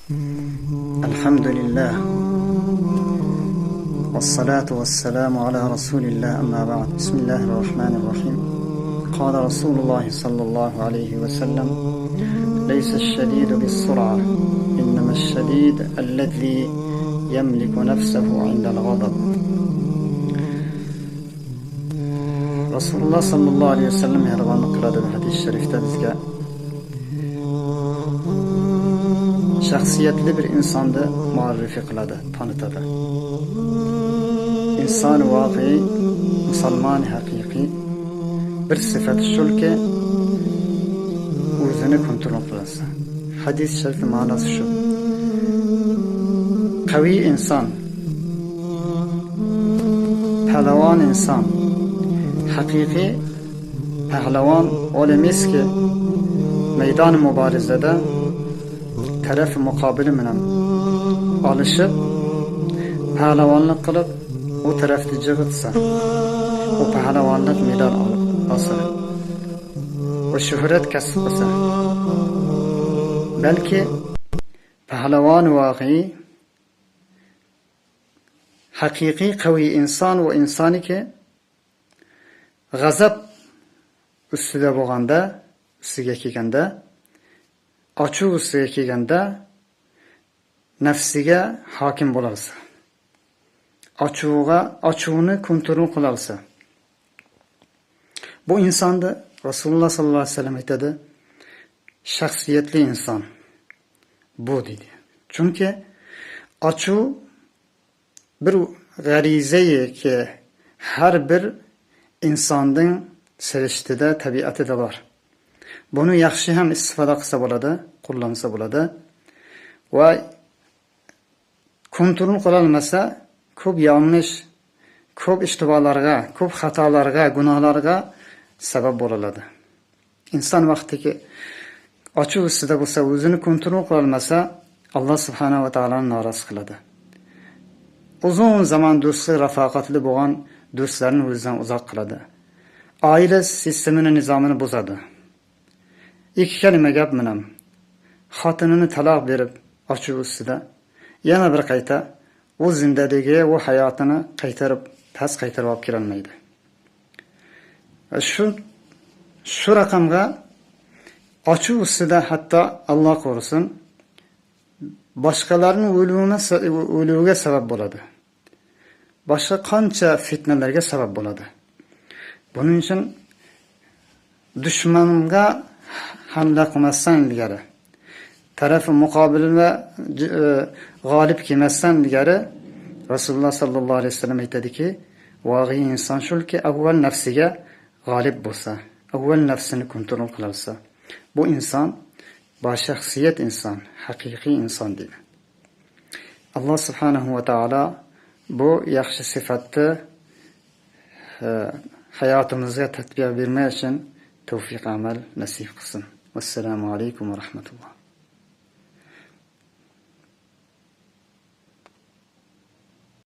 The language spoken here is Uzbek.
الحمد لله والصلاة والسلام على رسول الله أما بعد بسم الله الرحمن الرحيم قال رسول الله صلى الله عليه وسلم ليس الشديد بالسرعة إنما الشديد الذي يملك نفسه عند الغضب. Rasulullah sallallahu aleyhi ve sellem hervanı kıladı bir hadis-i şerifte bizge şahsiyetli bir insandı muarrifi kıladı, tanıtadı. İnsan-ı vakî, Müslüman-ı hakiki bir sıfat şul ki o'zini kontrol qilasa. Hadis-i şerifin manası şu: kavi insan, pehlevan insan, hakiki pehlevan olemiz ki meydan-ı mübarizede taraf-ı mukabili bilen alışıp pehlevanlık kılıp o tarafta cıvıtsa o pehlevanlık medal alsa o şöhret kasb kılsa belki pehlevan vakî hakiki kavi insan ve insani ki gazap üstüde bo'lganda, üstüge kelganda, açuv üstüge kelganda nafsiga hakim bo'larsa, açuvni kontrol qilarsa, bu insonda Rasululloh sallallohu alayhi vasallam aytadi, shaxsiyatli inson bu deydi. Chunki açuv bir g'arizayi ki har bir insonning sevishida, tabiatida bor. Buni yaxshi ham istifoda qilsa bo'ladi, qo'llansa bo'ladi va kontrol qila olmasa ko'p yanlış, ko'p ishtibolarga, ko'p xatolarga, gunohlarga sabab bo'ladi. Inson vaqtiki ochuv ustida bo'lsa, o'zini kontrol qila olmasa, Alloh subhanahu va taoloni norozi qiladi. Uzun zaman do'stlik, rafaqatli bo'lgan do'stlarni o'zidan uzoq qiladi. Aile sistemini, nizomini buzadi. İki kelime gap bilan xotinini taloq berib, ochuv ustida yana bir qayta o zindaligi, o hayotini qaytarib olib kela olmaydi. Shu raqamga ochuv ustida hatto Alloh qo'rusin boshqalarning o'luviga sabab bo'ladi. Boshqa qancha fitnalarga sabab bo'ladi. Buning uchun dushmanga hamla qilmasdan ilgari, tarafı muqobil va g'olib kelmasdan ilgari Rasululloh sallallohu alayhi vasallam aytadiki, vog'iy inson shulki avval nafsiga g'olib bo'lsa, avval nafsini kontrol qilsa, bu inson bashaxsiyat inson, haqiqiy inson deydi. Alloh subhanahu va taolo bu yaxshi sifatni hayotimizga tatbiq bermoq uchun tavfiq amal nasib qilsin. Assalomu alaykum va rahmatulloh.